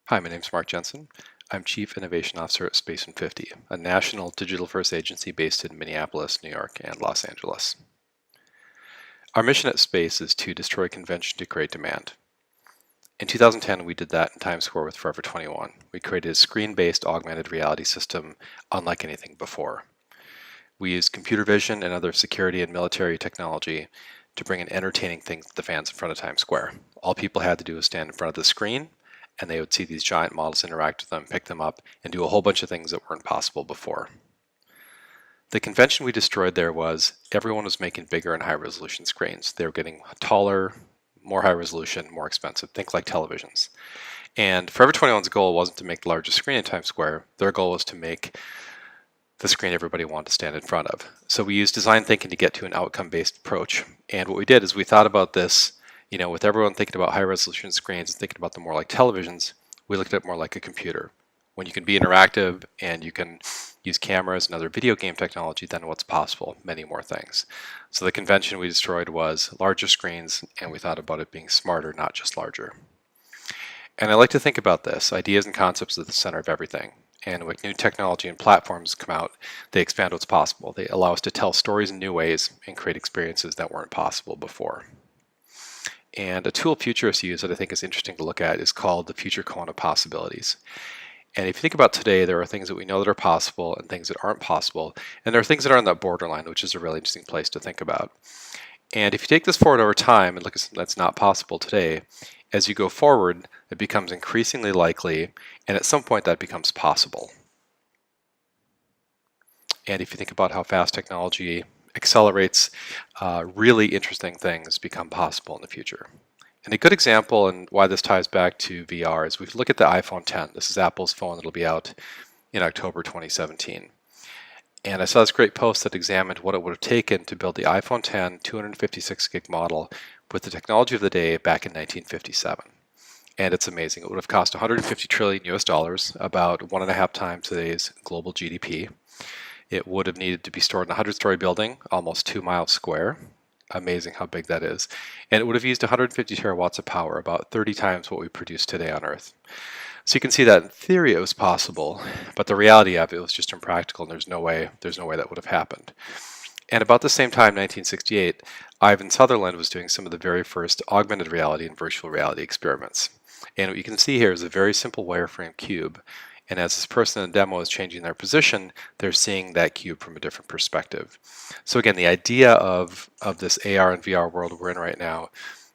Hi, my name is Marc Jensen. I'm Chief Innovation Officer at Space 50, a national digital-first agency based in Minneapolis, New York, and Los Angeles. Our mission at Space is to destroy convention to create demand. In 2010, we did that in Times Square with Forever 21. We created a screen-based augmented reality system unlike anything before. We used computer vision and other security and military technology to bring an entertaining thing to the fans in front of Times Square. All people had to do was stand in front of the screen, and they would see these giant models interact with them, pick them up, and do a whole bunch of things that weren't possible before. The convention we destroyed there was everyone was making bigger and high-resolution screens. They were getting taller, more high resolution, more expensive. Think like televisions. And Forever 21's goal wasn't to make the largest screen in Times Square. Their goal was to make the screen everybody wanted to stand in front of. So we used design thinking to get to an outcome-based approach. And what we did is we thought about this, with everyone thinking about high-resolution screens and thinking about them more like televisions, we looked at it more like a computer. When you can be interactive and you can use cameras and other video game technology, then what's possible? Many more things. So the convention we destroyed was larger screens, and we thought about it being smarter, not just larger. And I like to think about this. Ideas and concepts are at the center of everything. And when new technology and platforms come out, they expand what's possible. They allow us to tell stories in new ways and create experiences that weren't possible before. And a tool futurists use that I think is interesting to look at is called the future cone of possibilities. And if you think about today, there are things that we know that are possible and things that aren't possible. And there are things that are on that borderline, which is a really interesting place to think about. And if you take this forward over time and look at something that's not possible today, as you go forward, it becomes increasingly likely, and at some point that becomes possible. And if you think about how fast technology accelerates, really interesting things become possible in the future. And a good example and why this ties back to VR is we look at the iPhone 10. This is Apple's phone that'll be out in October 2017. And I saw this great post that examined what it would have taken to build the iPhone 10 256 gig model with the technology of the day back in 1957. And it's amazing. It would have cost 150 trillion US dollars, about 1.5 times today's global GDP. It would have needed to be stored in a 100-story building, almost 2 miles square. Amazing how big that is. And it would have used 150 terawatts of power, about 30 times what we produce today on Earth. So you can see that in theory it was possible, but the reality of it was just impractical, and there's no way that would have happened. And about the same time, 1968, Ivan Sutherland was doing some of the very first augmented reality and virtual reality experiments. And what you can see here is a very simple wireframe cube. And as this person in the demo is changing their position, they're seeing that cube from a different perspective. So again, the idea of this AR and VR world we're in right now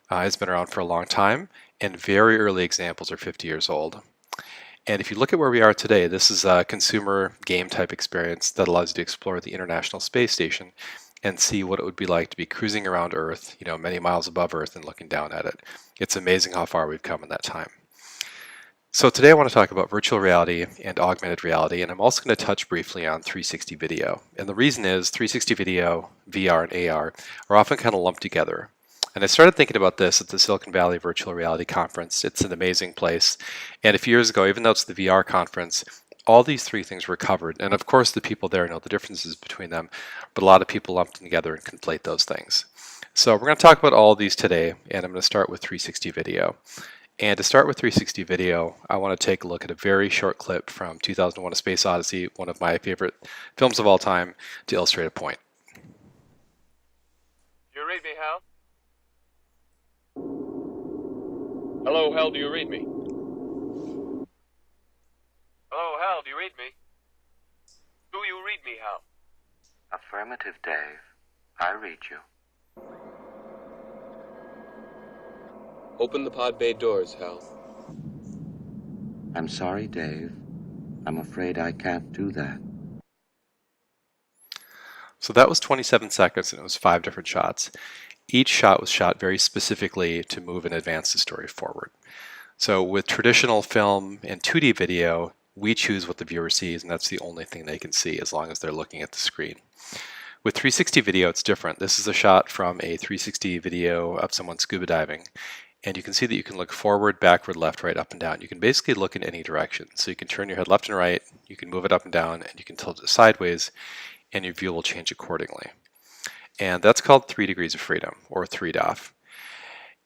has been around for a long time, and very early examples are 50 years old. And if you look at where we are today, this is a consumer game type experience that allows you to explore the International Space Station and see what it would be like to be cruising around Earth, many miles above Earth and looking down at it. It's amazing how far we've come in that time. So today I want to talk about virtual reality and augmented reality, and I'm also going to touch briefly on 360 video. And the reason is 360 video, VR, and AR are often kind of lumped together. And I started thinking about this at the Silicon Valley Virtual Reality Conference. It's an amazing place. And a few years ago, even though it's the VR conference, all these three things were covered. And of course, the people there know the differences between them, but a lot of people lump them together and conflate those things. So we're going to talk about all of these today, and I'm going to start with 360 video. And to start with 360 video, I want to take a look at a very short clip from 2001: A Space Odyssey, one of my favorite films of all time, to illustrate a point. Do you read me, Hal? Hello, Hal, do you read me? Hello, Hal, do you read me? Do you read me, Hal? Affirmative, Dave. I read you. Open the pod bay doors, Hal. I'm sorry, Dave. I'm afraid I can't do that. So that was 27 seconds, and it was 5 different shots. Each shot was shot very specifically to move and advance the story forward. So with traditional film and 2D video, we choose what the viewer sees, and that's the only thing they can see as long as they're looking at the screen. With 360 video, it's different. This is a shot from a 360 video of someone scuba diving. And you can see that you can look forward, backward, left, right, up, and down. You can basically look in any direction. So you can turn your head left and right, you can move it up and down, and you can tilt it sideways, and your view will change accordingly. And that's called 3 degrees of freedom, or 3DOF.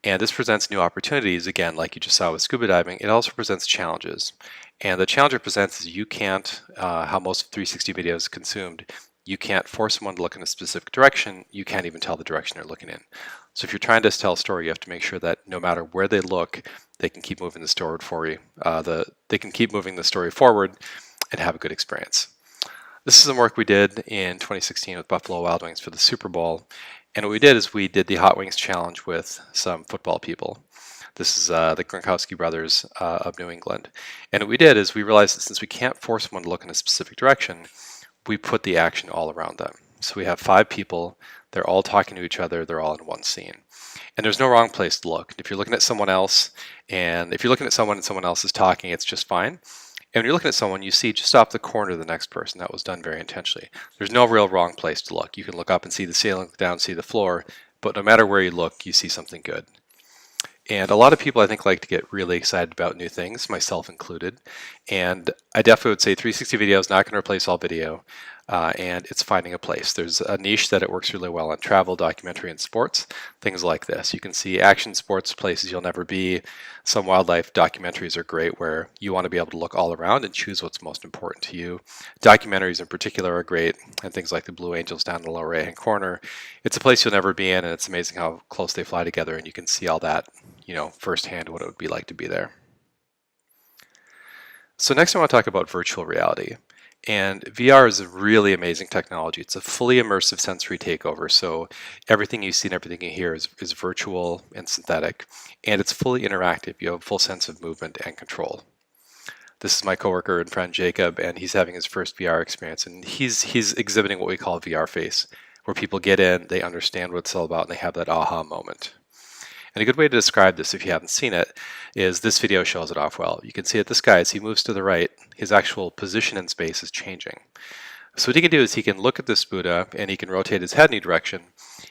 And this presents new opportunities. Again, like you just saw with scuba diving, it also presents challenges. And the challenge it presents is you can't, how most 360 video is consumed, you can't force someone to look in a specific direction. You can't even tell the direction they're looking in. So if you're trying to tell a story, you have to make sure that no matter where they look, they can keep moving the story for you. They can keep moving the story forward and have a good experience. This is some work we did in 2016 with Buffalo Wild Wings for the Super Bowl. And what we did is we did the Hot Wings Challenge with some football people. This is the Gronkowski brothers of New England. And what we did is we realized that since we can't force someone to look in a specific direction, we put the action all around them. So we have 5 people, they're all talking to each other, they're all in one scene. And there's no wrong place to look. If you're looking at someone else, and if you're looking at someone and someone else is talking, it's just fine. And when you're looking at someone, you see just off the corner of the next person. That was done very intentionally. There's no real wrong place to look. You can look up and see the ceiling, look down, see the floor, but no matter where you look, you see something good. And a lot of people, I think, like to get really excited about new things, myself included. And I definitely would say 360 video is not going to replace all video, and it's finding a place. There's a niche that it works really well on: travel, documentary, and sports, things like this. You can see action sports, places you'll never be. Some wildlife documentaries are great where you want to be able to look all around and choose what's most important to you. Documentaries in particular are great, and things like the Blue Angels down in the lower right-hand corner. It's a place you'll never be in, and it's amazing how close they fly together, and you can see all that, firsthand what it would be like to be there. So next I want to talk about virtual reality. And VR is a really amazing technology. It's a fully immersive sensory takeover. So everything you see and everything you hear is virtual and synthetic. And it's fully interactive. You have a full sense of movement and control. This is my coworker and friend Jacob, and he's having his first VR experience. And he's exhibiting what we call VR face, where people get in, they understand what it's all about, and they have that aha moment. And a good way to describe this, if you haven't seen it, is this video shows it off well. You can see that this guy, as he moves to the right, his actual position in space is changing. So what he can do is he can look at this Buddha and he can rotate his head in any direction.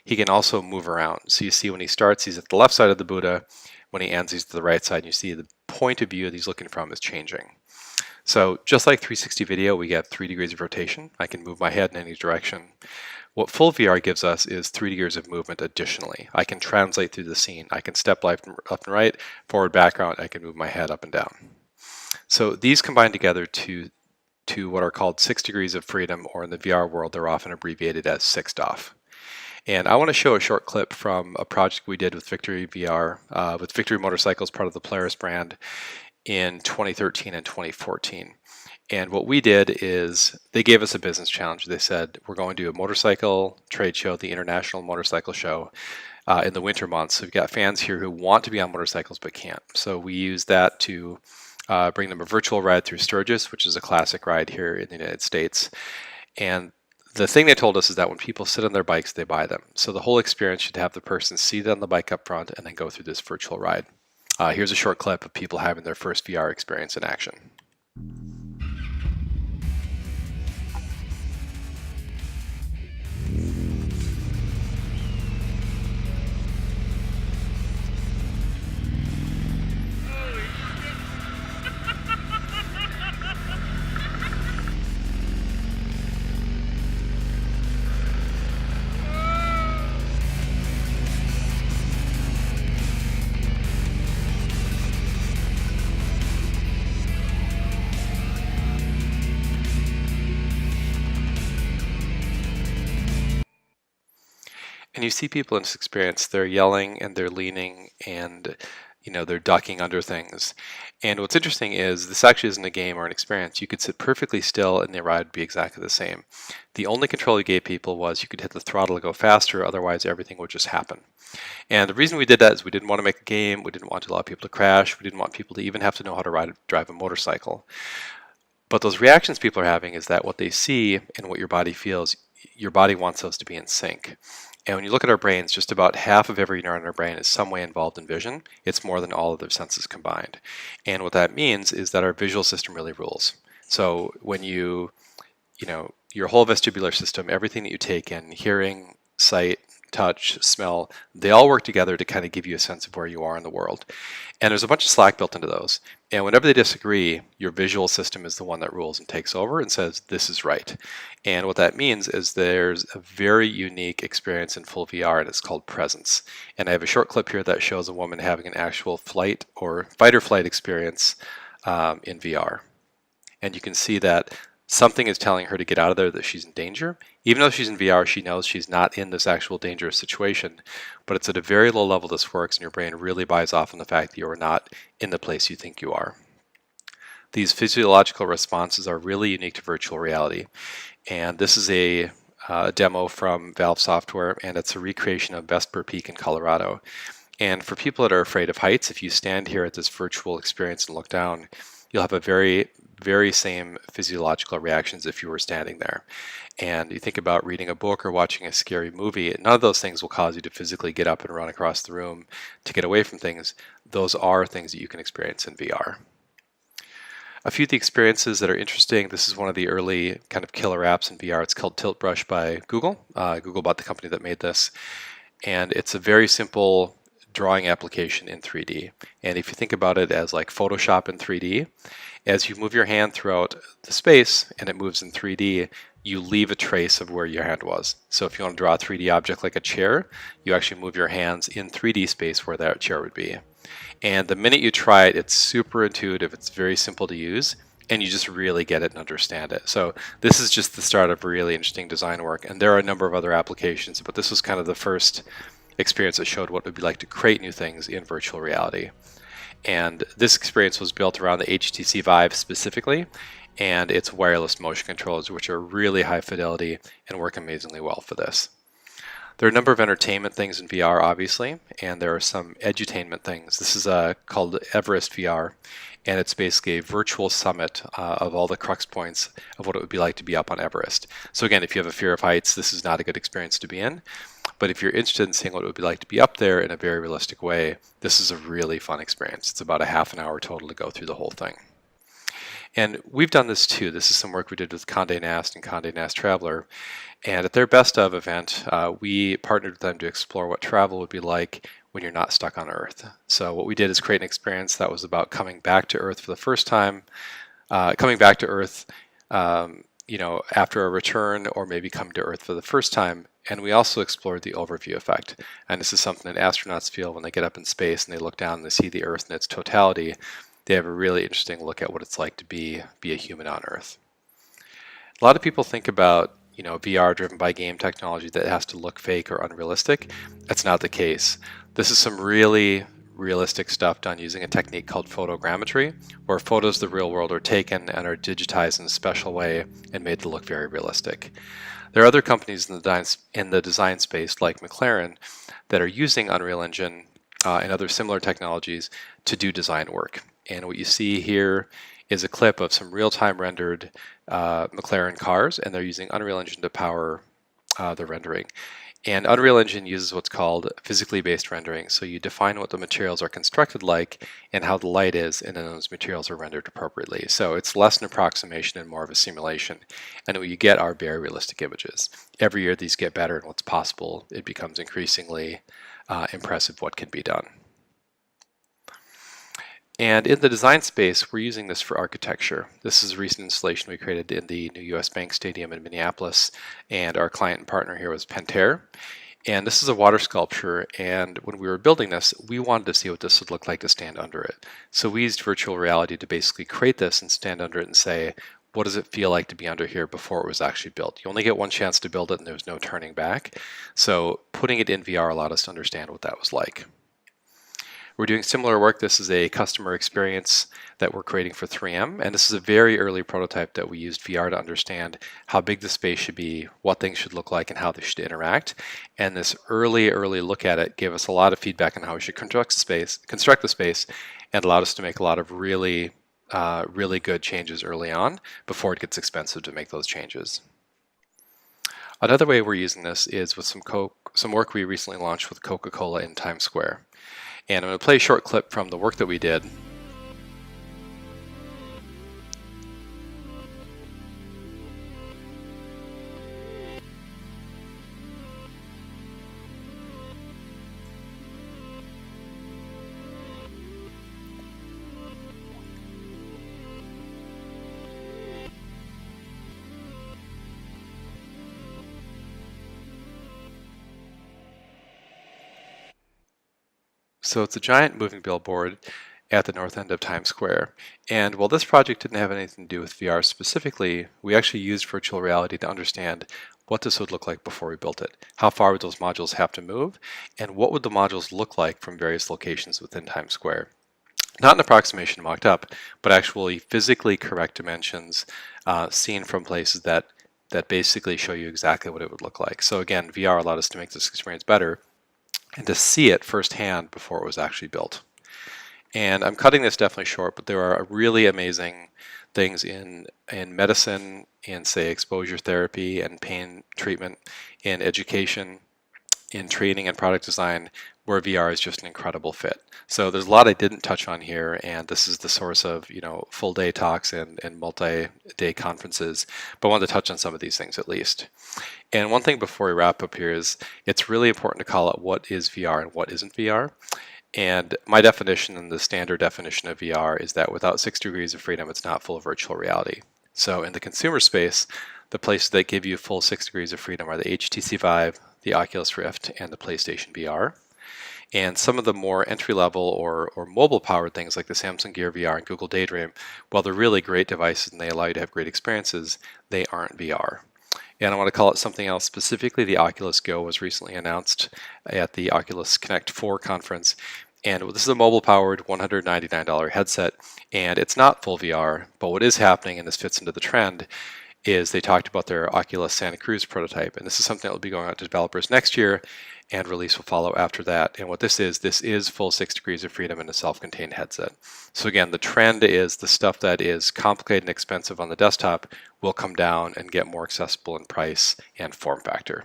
He can also move around. So you see when he starts, he's at the left side of the Buddha. When he ends, he's to the right side. And you see the point of view that he's looking from is changing. So just like 360 video, we get 3 degrees of rotation. I can move my head in any direction. What full VR gives us is 3 degrees of movement additionally. I can translate through the scene. I can step left and right, forward, background. I can move my head up and down. So these combine together to what are called 6 degrees of freedom, or in the VR world, they're often abbreviated as 6DOF. And I want to show a short clip from a project we did with Victory VR, with Victory Motorcycles, part of the Polaris brand, in 2013 and 2014. And what we did is they gave us a business challenge. They said, we're going to do a motorcycle trade show, the International Motorcycle Show, in the winter months. So we've got fans here who want to be on motorcycles but can't. So we use that to bring them a virtual ride through Sturgis, which is a classic ride here in the United States. And the thing they told us is that when people sit on their bikes, they buy them. So the whole experience should have the person seated on the bike up front and then go through this virtual ride. Here's a short clip of people having their first VR experience in action. And you see people in this experience, they're yelling and they're leaning and they're ducking under things. And what's interesting is this actually isn't a game or an experience. You could sit perfectly still and the ride would be exactly the same. The only control you gave people was you could hit the throttle to go faster, otherwise everything would just happen. And the reason we did that is we didn't want to make a game, we didn't want to allow people to crash, we didn't want people to even have to know how to drive a motorcycle. But those reactions people are having is that what they see and what your body feels, your body wants those to be in sync. And when you look at our brains, just about half of every neuron in our brain is some way involved in vision. It's more than all of their senses combined. And what that means is that our visual system really rules. So when your whole vestibular system, everything that you take in, hearing, sight, touch, smell, they all work together to kind of give you a sense of where you are in the world. And there's a bunch of slack built into those. And whenever they disagree, your visual system is the one that rules and takes over and says, this is right. And what that means is there's a very unique experience in full VR, and it's called presence. And I have a short clip here that shows a woman having an actual flight or fight or flight experience in VR. And you can see that something is telling her to get out of there, that she's in danger. Even though she's in VR, she knows she's not in this actual dangerous situation, but it's at a very low level this works, and your brain really buys off on the fact that you are not in the place you think you are. These physiological responses are really unique to virtual reality, and this is a demo from Valve Software, and it's a recreation of Vesper Peak in Colorado. And for people that are afraid of heights, if you stand here at this virtual experience and look down, you'll have a very same physiological reactions if you were standing there. And you think about reading a book or watching a scary movie, none of those things will cause you to physically get up and run across the room to get away from things. Those are things that you can experience in VR. A few of the experiences that are interesting, this is one of the early kind of killer apps in VR. It's called Tilt Brush by Google. Google bought the company that made this. And it's a very simple drawing application in 3D. And if you think about it as like Photoshop in 3D, as you move your hand throughout the space and it moves in 3D, you leave a trace of where your hand was. So if you want to draw a 3D object like a chair, you actually move your hands in 3D space where that chair would be. And the minute you try it, it's super intuitive, it's very simple to use, and you just really get it and understand it. So this is just the start of really interesting design work, and there are a number of other applications, but this was kind of the first experience that showed what it would be like to create new things in virtual reality. And this experience was built around the HTC Vive specifically, and its wireless motion controllers, which are really high fidelity and work amazingly well for this. There are a number of entertainment things in VR, obviously, and there are some edutainment things. This is called Everest VR, and it's basically a virtual summit of all the crux points of what it would be like to be up on Everest. So again, if you have a fear of heights, this is not a good experience to be in. But if you're interested in seeing what it would be like to be up there in a very realistic way, this is a really fun experience. It's about a half an hour total to go through the whole thing. And we've done this too. This is some work we did with Condé Nast and Condé Nast Traveler. And at their Best Of event, we partnered with them to explore what travel would be like when you're not stuck on Earth. So what we did is create an experience that was about coming back to Earth for the first time, coming back to Earth, after a return, or maybe coming to Earth for the first time. And we also explored the overview effect. And this is something that astronauts feel when they get up in space and they look down and they see the Earth in its totality. They have a really interesting look at what it's like to be a human on Earth. A lot of people think about VR driven by game technology that has to look fake or unrealistic. That's not the case. This is some really realistic stuff done using a technique called photogrammetry, where photos of the real world are taken and are digitized in a special way and made to look very realistic. There are other companies in the design space, like McLaren, that are using Unreal Engine and other similar technologies to do design work. And what you see here is a clip of some real-time rendered McLaren cars, and they're using Unreal Engine to power the rendering. And Unreal Engine uses what's called physically based rendering. So you define what the materials are constructed like and how the light is, and then those materials are rendered appropriately. So it's less an approximation and more of a simulation. And what you get are very realistic images. Every year these get better, and what's possible, it becomes increasingly impressive what can be done. And in the design space, we're using this for architecture. This is a recent installation we created in the new US Bank Stadium in Minneapolis, and our client and partner here was Pentair. And this is a water sculpture, and when we were building this, we wanted to see what this would look like to stand under it. So we used virtual reality to basically create this and stand under it and say, what does it feel like to be under here before it was actually built? You only get one chance to build it, and there's no turning back. So putting it in VR allowed us to understand what that was like. We're doing similar work. This is a customer experience that we're creating for 3M, and this is a very early prototype that we used VR to understand how big the space should be, what things should look like, and how they should interact. And this early look at it gave us a lot of feedback on how we should construct the space, and allowed us to make a lot of really good changes early on before it gets expensive to make those changes. Another way we're using this is with some work we recently launched with Coca-Cola in Times Square. And I'm going to play a short clip from the work that we did. So it's a giant moving billboard at the north end of Times Square. And while this project didn't have anything to do with VR specifically, we actually used virtual reality to understand what this would look like before we built it. How far would those modules have to move? And what would the modules look like from various locations within Times Square? Not an approximation mocked up, but actually physically correct dimensions seen from places that basically show you exactly what it would look like. So again, VR allowed us to make this experience better and to see it firsthand before it was actually built. And I'm cutting this definitely short, but there are really amazing things in medicine, in say exposure therapy and pain treatment, in education, in training and product design, where VR is just an incredible fit. So there's a lot I didn't touch on here, and this is the source of full day talks and multi-day conferences, but I wanted to touch on some of these things at least. And one thing before we wrap up here is it's really important to call out what is VR and what isn't VR. And my definition and the standard definition of VR is that without 6 degrees of freedom, it's not full virtual reality. So in the consumer space, the places that give you full 6 degrees of freedom are the HTC Vive, the Oculus Rift, and the PlayStation VR. And some of the more entry-level or mobile-powered things like the Samsung Gear VR and Google Daydream, while they're really great devices and they allow you to have great experiences, they aren't VR. And I want to call it something else. Specifically, the Oculus Go was recently announced at the Oculus Connect 4 conference. And this is a mobile-powered $199 headset, and it's not full VR, but what is happening, and this fits into the trend, is they talked about their Oculus Santa Cruz prototype, and this is something that will be going out to developers next year, and release will follow after that. And what this is full 6 degrees of freedom in a self-contained headset. So again, the trend is the stuff that is complicated and expensive on the desktop will come down and get more accessible in price and form factor.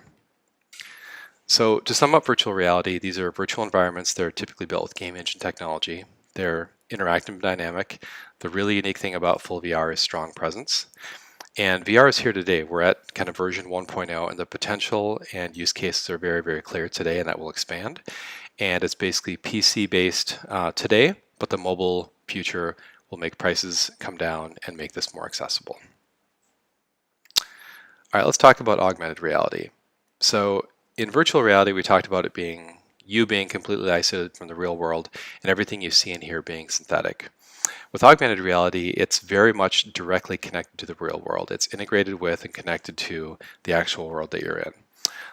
So to sum up virtual reality, these are virtual environments. They're typically built with game engine technology. They're interactive and dynamic. The really unique thing about full VR is strong presence. And VR is here today. We're at kind of version 1.0, and the potential and use cases are very, very clear today, and that will expand. And it's basically PC-based today, but the mobile future will make prices come down and make this more accessible. All right, let's talk about augmented reality. So in virtual reality, we talked about it being you being completely isolated from the real world and everything you see and hear being synthetic. With augmented reality, it's very much directly connected to the real world. It's integrated with and connected to the actual world that you're in.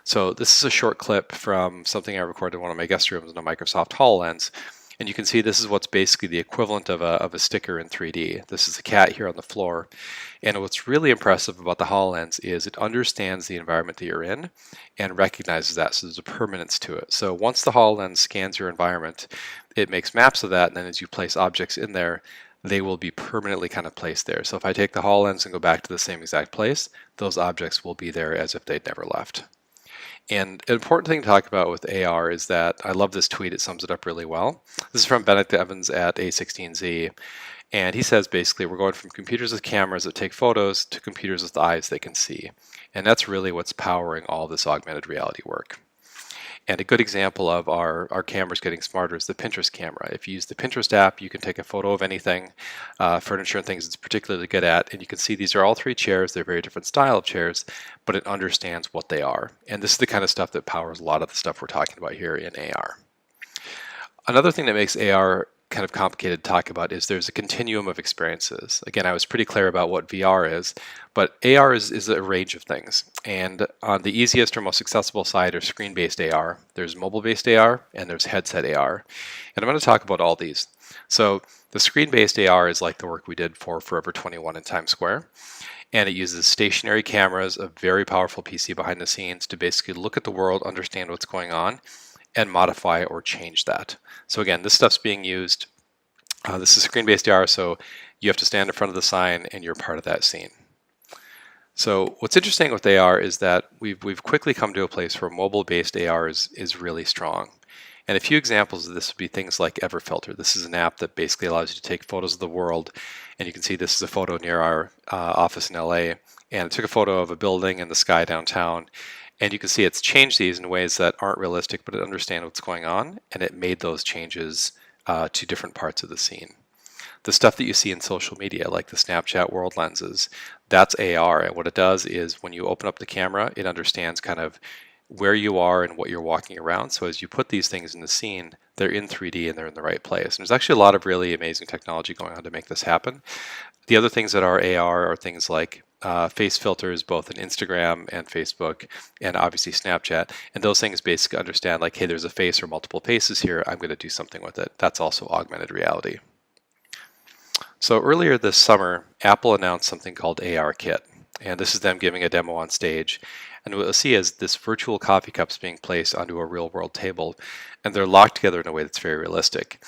So this is a short clip from something I recorded in one of my guest rooms in a Microsoft HoloLens. And you can see this is what's basically the equivalent of a sticker in 3D. This is a cat here on the floor. And what's really impressive about the HoloLens is it understands the environment that you're in and recognizes that, so there's a permanence to it. So once the HoloLens scans your environment, it makes maps of that, and then as you place objects in there, they will be permanently kind of placed there. So if I take the HoloLens and go back to the same exact place, those objects will be there as if they'd never left. And an important thing to talk about with AR is that I love this tweet, it sums it up really well. This is from Benedict Evans at A16Z. And he says basically we're going from computers with cameras that take photos to computers with eyes they can see. And that's really what's powering all this augmented reality work. And a good example of our cameras getting smarter is the Pinterest camera. If you use the Pinterest app, you can take a photo of anything, furniture and things it's particularly good at. And you can see these are all 3 chairs. They're very different style of chairs, but it understands what they are. And this is the kind of stuff that powers a lot of the stuff we're talking about here in AR. Another thing that makes AR kind of complicated to talk about is there's a continuum of experiences. Again, I was pretty clear about what VR is, but AR is a range of things. And on the easiest or most accessible side are screen-based AR, there's mobile-based AR, and there's headset AR. And I'm going to talk about all these. So the screen-based AR is like the work we did for Forever 21 in Times Square. And it uses stationary cameras, a very powerful PC behind the scenes to basically look at the world, understand what's going on, and modify or change that. So again, this stuff's being used. This is screen-based AR, so you have to stand in front of the sign and you're part of that scene. So what's interesting with AR is that we've quickly come to a place where mobile-based AR is really strong. And a few examples of this would be things like Everfilter. This is an app that basically allows you to take photos of the world. And you can see this is a photo near our office in LA. And it took a photo of a building and the sky downtown. And you can see it's changed these in ways that aren't realistic, but it understands what's going on, and it made those changes to different parts of the scene. The stuff that you see in social media, like the Snapchat world lenses, that's AR. And what it does is when you open up the camera, it understands kind of where you are and what you're walking around. So as you put these things in the scene, they're in 3D and they're in the right place. And there's actually a lot of really amazing technology going on to make this happen. The other things that are AR are things like face filters, both in Instagram and Facebook, and obviously Snapchat. And those things basically understand like, hey, there's a face or multiple faces here. I'm going to do something with it. That's also augmented reality. So earlier this summer, Apple announced something called ARKit. And this is them giving a demo on stage. And what you'll see is this virtual coffee cups being placed onto a real world table. And they're locked together in a way that's very realistic.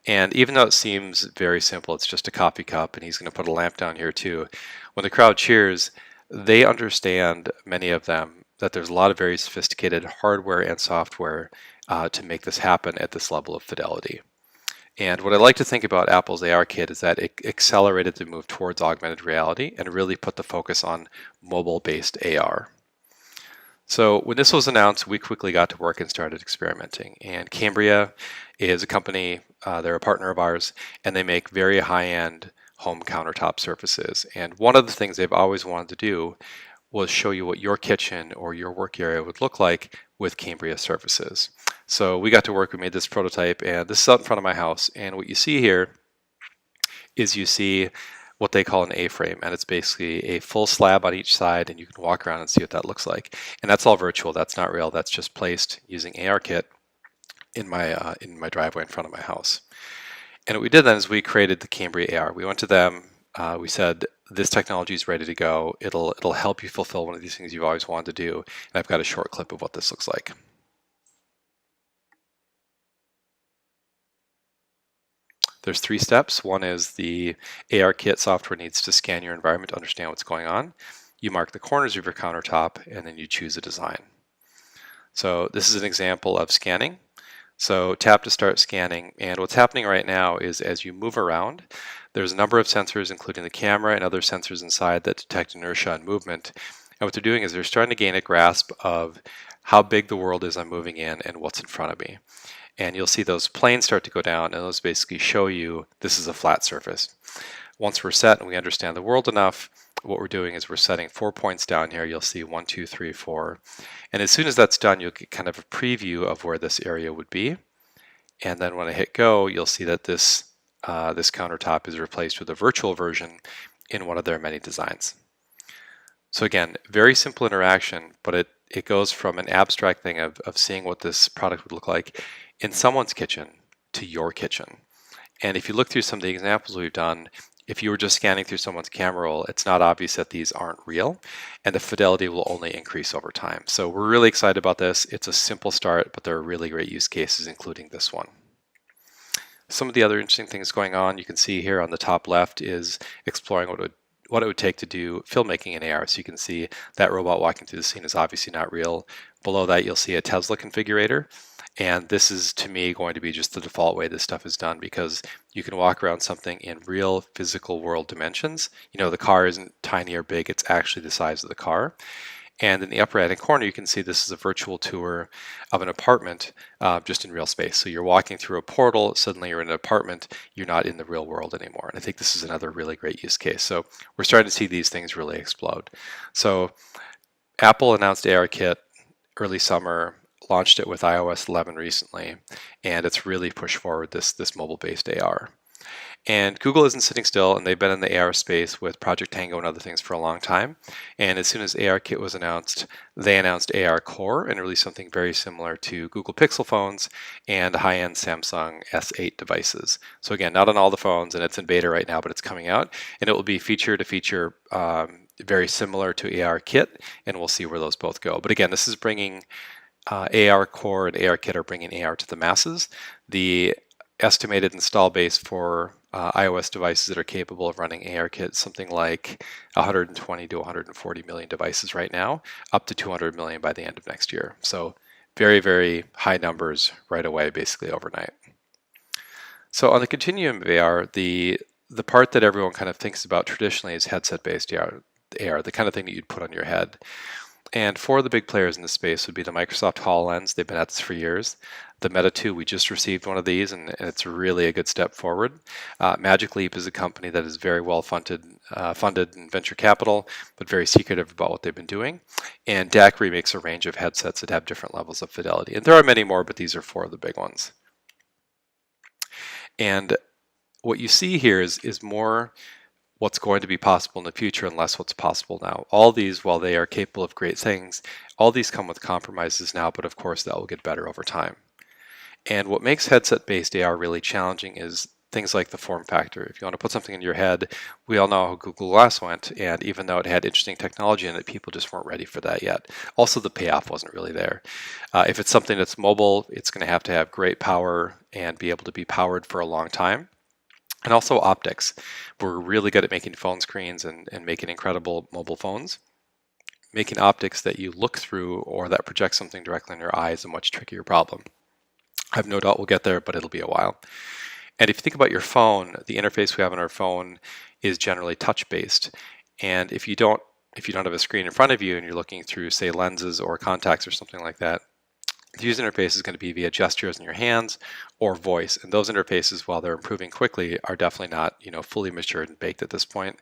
And even though it seems very simple, it's just a coffee cup and he's going to put a lamp down here too. When the crowd cheers, they understand, many of them, that there's a lot of very sophisticated hardware and software to make this happen at this level of fidelity. And what I like to think about Apple's ARKit is that it accelerated the move towards augmented reality and really put the focus on mobile-based AR. So when this was announced, we quickly got to work and started experimenting. And Cambria is a company, they're a partner of ours, and they make very high-end home countertop surfaces. And one of the things they've always wanted to do was show you what your kitchen or your work area would look like with Cambria surfaces. So we got to work, we made this prototype, and this is out in front of my house. And what you see here is you see what they call an A-frame, and it's basically a full slab on each side, and you can walk around and see what that looks like. And that's all virtual, that's not real, that's just placed using ARKit in my driveway in front of my house. And what we did then is we created the Cambria AR. We went to them, we said, this technology is ready to go. It'll help you fulfill one of these things you've always wanted to do. And I've got a short clip of what this looks like. There's 3 steps. One is the ARKit software needs to scan your environment to understand what's going on. You mark the corners of your countertop, and then you choose a design. So this is an example of scanning. So tap to start scanning, and what's happening right now is as you move around, there's a number of sensors, including the camera and other sensors inside, that detect inertia and movement. And what they're doing is they're starting to gain a grasp of how big the world is I'm moving in and what's in front of me. And you'll see those planes start to go down, and those basically show you this is a flat surface. Once we're set and we understand the world enough, what we're doing is we're setting 4 points down here. You'll see 1, 2, 3, 4. And as soon as that's done, you'll get kind of a preview of where this area would be. And then when I hit go, you'll see that this countertop is replaced with a virtual version in one of their many designs. So again, very simple interaction, but it goes from an abstract thing of seeing what this product would look like in someone's kitchen to your kitchen. And if you look through some of the examples we've done, if you were just scanning through someone's camera roll, it's not obvious that these aren't real, and the fidelity will only increase over time. So we're really excited about this. It's a simple start, but there are really great use cases, including this one. Some of the other interesting things going on, you can see here on the top left, is exploring what it would take to do filmmaking in AR. So you can see that robot walking through the scene is obviously not real. Below that, you'll see a Tesla configurator. And this is, to me, going to be just the default way this stuff is done, because you can walk around something in real physical world dimensions. You know, the car isn't tiny or big, it's actually the size of the car. And in the upper right-hand corner, you can see this is a virtual tour of an apartment just in real space. So you're walking through a portal, suddenly you're in an apartment, you're not in the real world anymore. And I think this is another really great use case. So we're starting to see these things really explode. So Apple announced ARKit early summer, launched it with iOS 11 recently, and it's really pushed forward this mobile-based AR. And Google isn't sitting still, and they've been in the AR space with Project Tango and other things for a long time. And as soon as ARKit was announced, they announced AR Core and released something very similar to Google Pixel phones and high-end Samsung S8 devices. So again, not on all the phones, and it's in beta right now, but it's coming out, and it will be feature to feature very similar to ARKit, and we'll see where those both go. But again, this is bringing AR Core and ARKit are bringing AR to the masses. The estimated install base for iOS devices that are capable of running ARKit is something like 120 to 140 million devices right now, up to 200 million by the end of next year. So very, very high numbers right away, basically overnight. So on the continuum of AR, the part that everyone kind of thinks about traditionally is headset-based AR, the kind of thing that you'd put on your head. And 4 of the big players in this space would be the Microsoft HoloLens. They've been at this for years. The Meta 2, we just received one of these, and it's really a good step forward. Magic Leap is a company that is very well funded in venture capital, but very secretive about what they've been doing. And Daiquiri makes a range of headsets that have different levels of fidelity. And there are many more, but these are 4 of the big ones. And what you see here is more what's going to be possible in the future and less what's possible now. All these, while they are capable of great things, all these come with compromises now, but of course that will get better over time. And what makes headset-based AR really challenging is things like the form factor. If you want to put something in your head, we all know how Google Glass went, and even though it had interesting technology in it, people just weren't ready for that yet. Also, the payoff wasn't really there. If it's something that's mobile, it's going to have great power and be able to be powered for a long time. And also optics. We're really good at making phone screens and making incredible mobile phones. Making optics that you look through or that project something directly in your eye is a much trickier problem. I have no doubt we'll get there, but it'll be a while. And if you think about your phone, the interface we have on our phone is generally touch-based. And if you don't have a screen in front of you and you're looking through, say, lenses or contacts or something like that, the user interface is going to be via gestures in your hands or voice. And those interfaces, while they're improving quickly, are definitely not, fully matured and baked at this point.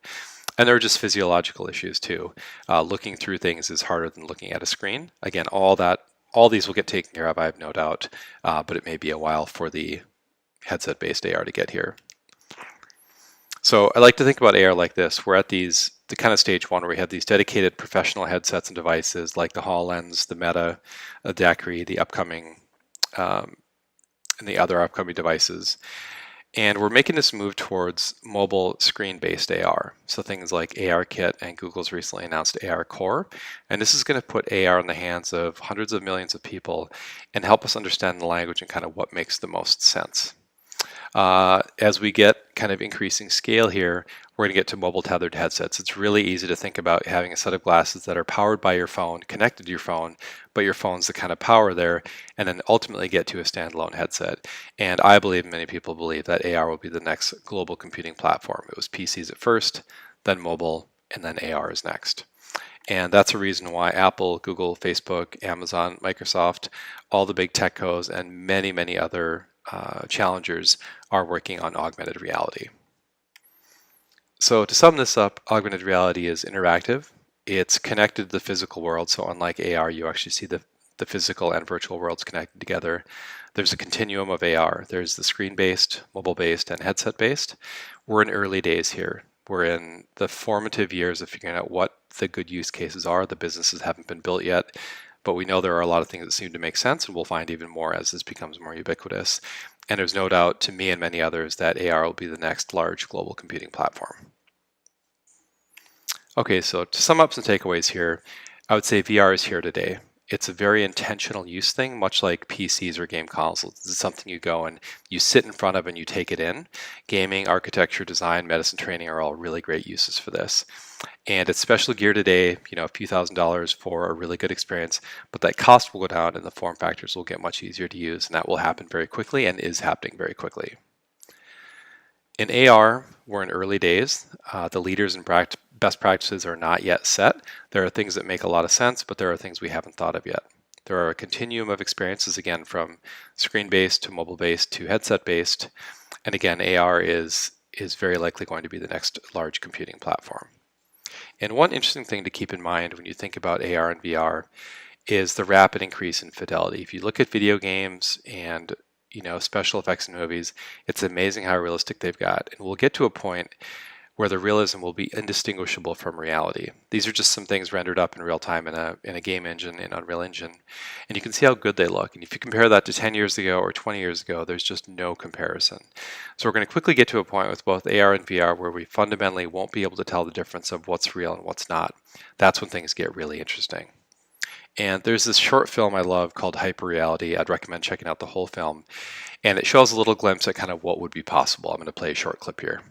And there are just physiological issues too. Looking through things is harder than looking at a screen. Again, all these will get taken care of, I have no doubt, but it may be a while for the headset-based AR to get here. So I like to think about AR like this. We're at the kind of stage 1 where we have these dedicated professional headsets and devices like the HoloLens, the Meta, the Daiquiri, the upcoming, and the other upcoming devices. And we're making this move towards mobile screen-based AR. So things like ARKit and Google's recently announced AR Core. And this is going to put AR in the hands of hundreds of millions of people and help us understand the language and kind of what makes the most sense. As we get kind of increasing scale here, we're going to get to mobile tethered headsets. It's really easy to think about having a set of glasses that are powered by your phone, connected to your phone, but your phone's the kind of power there, and then ultimately get to a standalone headset. And I believe, many people believe, that AR will be the next global computing platform. It was PCs at first, then mobile, and then AR is next. And that's a reason why Apple, Google, Facebook, Amazon, Microsoft, all the big tech cos, and many, many other challengers are working on augmented reality. So to sum this up, augmented reality is interactive. It's connected to the physical world. So unlike AR, you actually see the physical and virtual worlds connected together. There's a continuum of AR. There's the screen-based, mobile-based, and headset-based. We're in early days here. We're in the formative years of figuring out what the good use cases are. The businesses haven't been built yet, but we know there are a lot of things that seem to make sense, and we'll find even more as this becomes more ubiquitous. And there's no doubt, to me and many others, that AR will be the next large global computing platform. Okay, so to sum up some takeaways here, I would say VR is here today. It's a very intentional use thing, much like PCs or game consoles. This is something you go and you sit in front of and you take it in. Gaming, architecture, design, medicine training are all really great uses for this. And it's special gear today, a few $1,000s for a really good experience, but that cost will go down and the form factors will get much easier to use, and that will happen very quickly and is happening very quickly. In AR, we're in early days. The leaders and best practices are not yet set. There are things that make a lot of sense, but there are things we haven't thought of yet. There are a continuum of experiences, again, from screen-based to mobile-based to headset-based. And again, AR is very likely going to be the next large computing platform. And one interesting thing to keep in mind when you think about AR and VR is the rapid increase in fidelity. If you look at video games and special effects in movies, it's amazing how realistic they've got. And we'll get to a point where the realism will be indistinguishable from reality. These are just some things rendered up in real time in a game engine, in Unreal Engine. And you can see how good they look. And if you compare that to 10 years ago or 20 years ago, there's just no comparison. So we're going to quickly get to a point with both AR and VR where we fundamentally won't be able to tell the difference of what's real and what's not. That's when things get really interesting. And there's this short film I love called Hyperreality. I'd recommend checking out the whole film. And it shows a little glimpse at kind of what would be possible. I'm going to play a short clip here.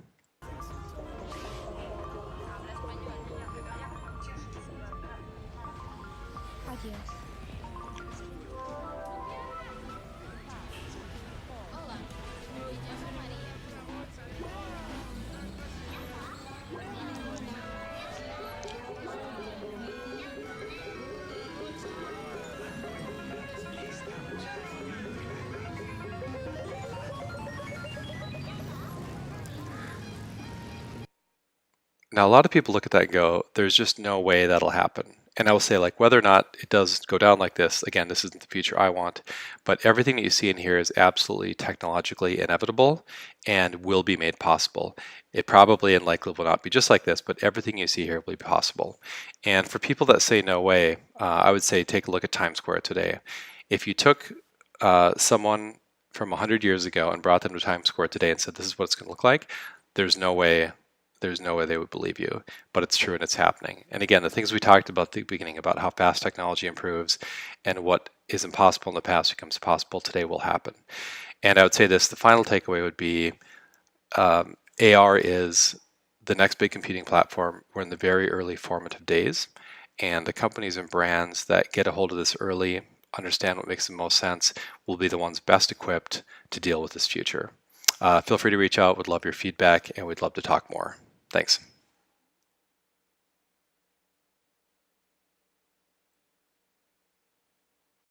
Now, a lot of people look at that and go, there's just no way that'll happen. And I will say, like, whether or not it does go down like this, again, this isn't the future I want, but everything that you see in here is absolutely technologically inevitable and will be made possible. It probably and likely will not be just like this, but everything you see here will be possible. And for people that say no way, I would say take a look at Times Square today. If you took someone from 100 years ago and brought them to Times Square today and said, this is what it's going to look like, there's no way they would believe you, but it's true and it's happening. And again, the things we talked about at the beginning about how fast technology improves and what is impossible in the past becomes possible today will happen. And I would say this, the final takeaway would be AR is the next big computing platform. We're in the very early formative days, and the companies and brands that get a hold of this early, understand what makes the most sense, will be the ones best equipped to deal with this future. Feel free to reach out. We'd love your feedback, and we'd love to talk more. Thanks.